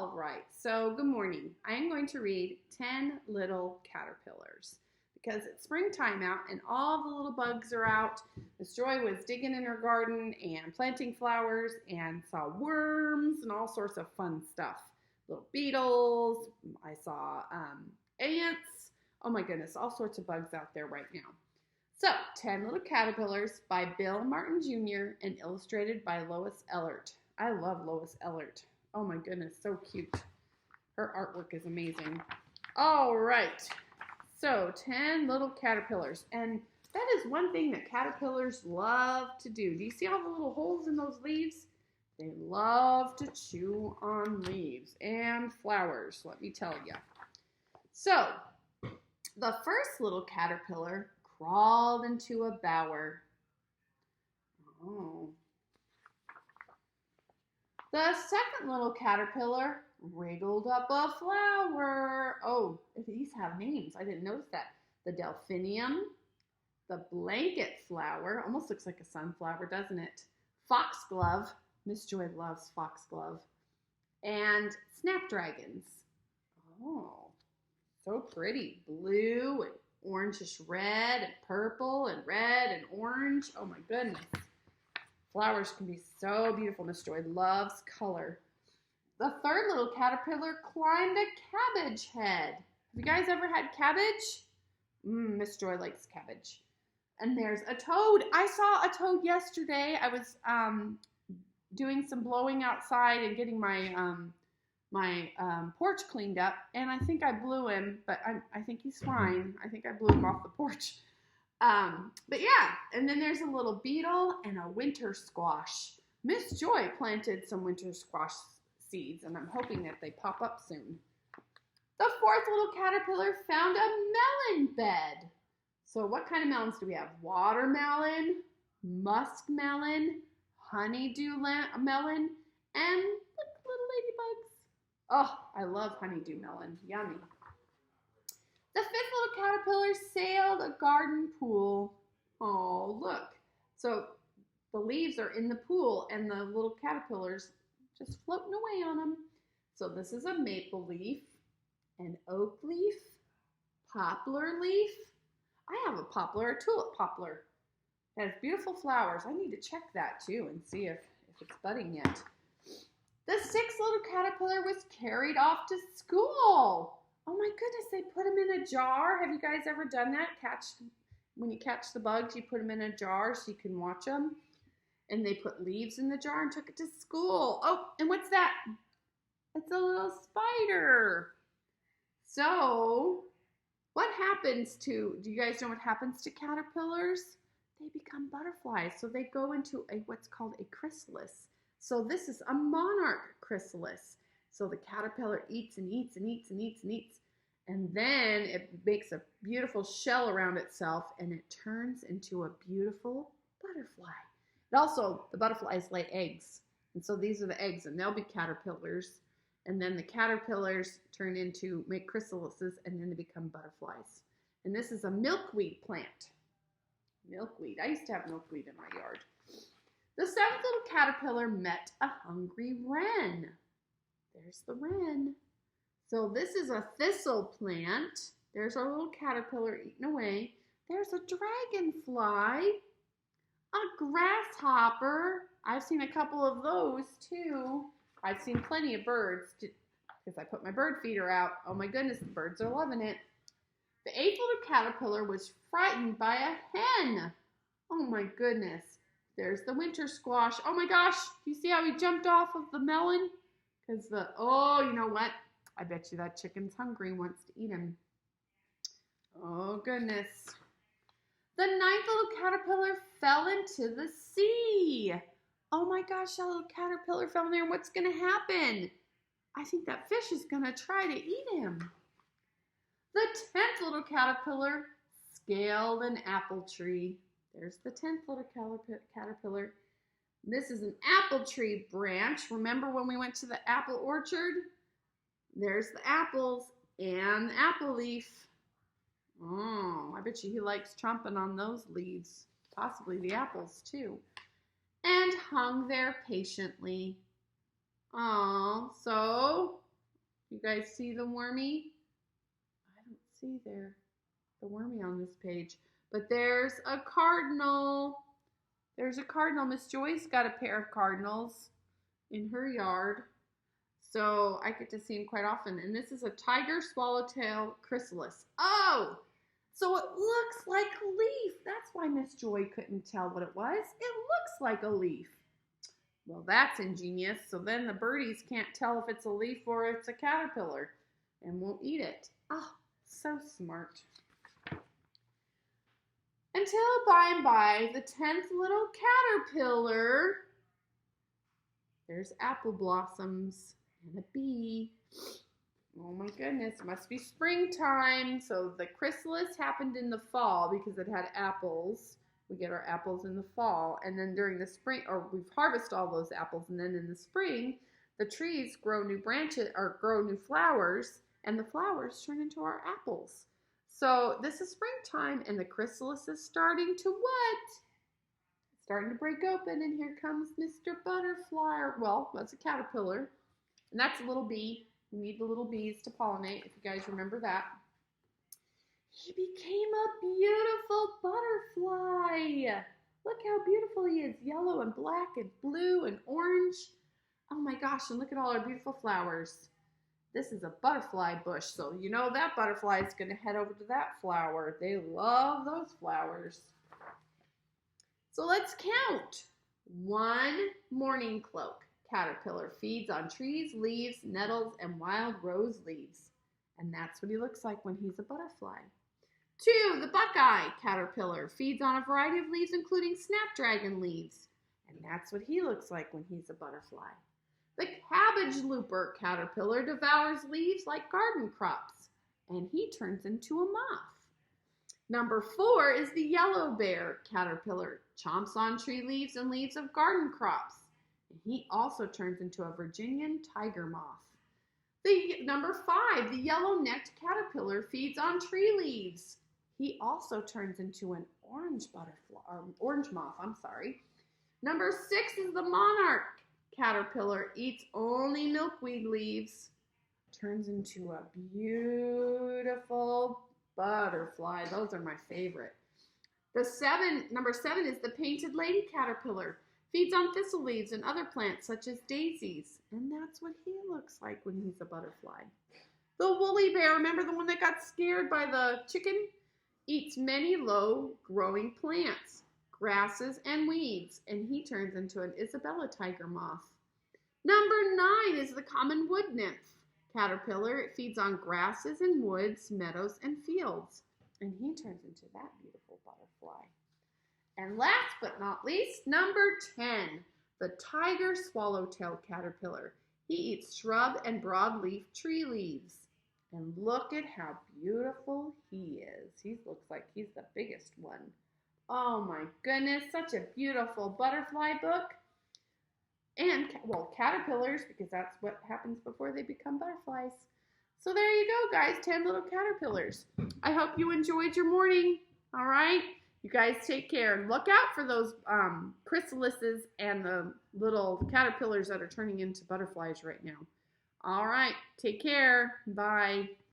All right, so good morning. I am going to read 10 Little Caterpillars because it's springtime out and all the little bugs are out. Miss Joy was digging in her garden and planting flowers and saw worms and all sorts of fun stuff. Little beetles, I saw ants. Oh my goodness, all sorts of bugs out there right now. So, 10 Little Caterpillars by Bill Martin Jr. and illustrated by Lois Ehlert. I love Lois Ehlert. Oh my goodness, so cute. Her artwork is amazing. All right, so 10 little caterpillars. And that is one thing that caterpillars love to do. Do you see all the little holes in those leaves? They love to chew on leaves and flowers, let me tell you. So, the first little caterpillar crawled into a bower. Oh. The second little caterpillar wriggled up a flower. Oh, these have names. I didn't notice that. The delphinium, the blanket flower, almost looks like a sunflower, doesn't it? Foxglove, Miss Joy loves foxglove, and snapdragons. Oh, so pretty. Blue and orangish red and purple and red and orange. Oh my goodness. Flowers can be so beautiful. Miss Joy loves color. The third little caterpillar climbed a cabbage head. Have you guys ever had cabbage? Miss Joy likes cabbage. And there's a toad. I saw a toad yesterday. I was doing some blowing outside and getting my porch cleaned up, and I think I blew him, but I think he's fine. I think I blew him off the porch. But yeah, and then there's a little beetle and a winter squash. Miss Joy planted some winter squash seeds, and I'm hoping that they pop up soon. The fourth little caterpillar found a melon bed. So what kind of melons do we have? Watermelon, muskmelon, honeydew melon, and little ladybugs. Oh, I love honeydew melon. Yummy. The fifth little caterpillar sailed a garden pool. Oh, look. So the leaves are in the pool and the little caterpillars just floating away on them. So this is a maple leaf, an oak leaf, poplar leaf. I have a poplar, a tulip poplar. It has beautiful flowers. I need to check that too and see if it's budding yet. The sixth little caterpillar was carried off to school. Oh my goodness, they put them in a jar. Have you guys ever done that? When you catch the bugs, you put them in a jar so you can watch them. And they put leaves in the jar and took it to school. Oh, and what's that? It's a little spider. So, what happens do you guys know what happens to caterpillars? They become butterflies. So they go into what's called a chrysalis. So this is a monarch chrysalis. So the caterpillar eats and eats and eats and eats and eats. And then it makes a beautiful shell around itself and it turns into a beautiful butterfly. And also, the butterflies lay eggs. And so these are the eggs and they'll be caterpillars. And then the caterpillars make chrysalises and then they become butterflies. And this is a milkweed plant. Milkweed. I used to have milkweed in my yard. The seventh little caterpillar met a hungry wren. There's the wren. So this is a thistle plant. There's our little caterpillar eating away. There's a dragonfly, a grasshopper. I've seen a couple of those too. I've seen plenty of birds because I put my bird feeder out. Oh my goodness, the birds are loving it. The eighth little caterpillar was frightened by a hen. Oh my goodness. There's the winter squash. Oh my gosh, do you see how he jumped off of the melon? Because you know what? I bet you that chicken's hungry, wants to eat him. Oh goodness. The ninth little caterpillar fell into the sea. Oh my gosh, that little caterpillar fell in there. What's going to happen? I think that fish is going to try to eat him. The 10th little caterpillar scaled an apple tree. There's the 10th little caterpillar. This is an apple tree branch. Remember when we went to the apple orchard? There's the apples and the apple leaf. Oh, I bet you he likes chomping on those leaves. Possibly the apples too. And hung there patiently. Oh, so guys see the wormy? I don't see the wormy on this page. But there's a cardinal. There's a cardinal. Miss Joy's got a pair of cardinals in her yard. So I get to see them quite often. And this is a tiger swallowtail chrysalis. Oh, so it looks like a leaf. That's why Miss Joy couldn't tell what it was. It looks like a leaf. Well, that's ingenious. So then the birdies can't tell if it's a leaf or it's a caterpillar and won't eat it. Oh, so smart. Until by and by, the 10th little caterpillar, there's apple blossoms and a bee. Oh my goodness, it must be springtime. So the chrysalis happened in the fall because it had apples. We get our apples in the fall. And then during the spring, or we've harvested all those apples. And then in the spring, the trees grow new branches or grow new flowers. And the flowers turn into our apples. So this is springtime and the chrysalis is starting to what? Starting to break open. And here comes Mr. Butterfly. Well, that's a caterpillar. And that's a little bee. We need the little bees to pollinate, if you guys remember that. He became a beautiful butterfly. Look how beautiful he is. Yellow and black and blue and orange. Oh my gosh, and look at all our beautiful flowers. This is a butterfly bush, so you know that butterfly is going to head over to that flower. They love those flowers. So let's count. 1 mourning cloak. Caterpillar feeds on trees, leaves, nettles, and wild rose leaves. And that's what he looks like when he's a butterfly. 2, the buckeye caterpillar feeds on a variety of leaves, including snapdragon leaves. And that's what he looks like when he's a butterfly. The cabbage looper caterpillar devours leaves like garden crops, and he turns into a moth. Number 4 is the yellow bear caterpillar, chomps on tree leaves and leaves of garden crops. And he also turns into a Virginian tiger moth. Number 5, the yellow-necked caterpillar feeds on tree leaves. He also turns into an orange moth. Number 6 is the monarch caterpillar, eats only milkweed leaves, turns into a beautiful butterfly. Those are my favorite. Number 7 is the painted lady caterpillar. Feeds on thistle leaves and other plants such as daisies. And that's what he looks like when he's a butterfly. The woolly bear, remember the one that got scared by the chicken? Eats many low-growing plants, grasses, and weeds. And he turns into an Isabella tiger moth. Number 9 is the common wood nymph caterpillar. It feeds on grasses and woods, meadows, and fields. And he turns into that beautiful butterfly. And last but not least, number 10, the tiger swallowtail caterpillar. He eats shrub and broadleaf tree leaves. And look at how beautiful he is. He looks like he's the biggest one. Oh my goodness, such a beautiful butterfly book. And, well, caterpillars, because that's what happens before they become butterflies. So there you go, guys, 10 little caterpillars. I hope you enjoyed your morning, all right? You guys take care and look out for those chrysalises and the little caterpillars that are turning into butterflies right now. All right, take care. Bye.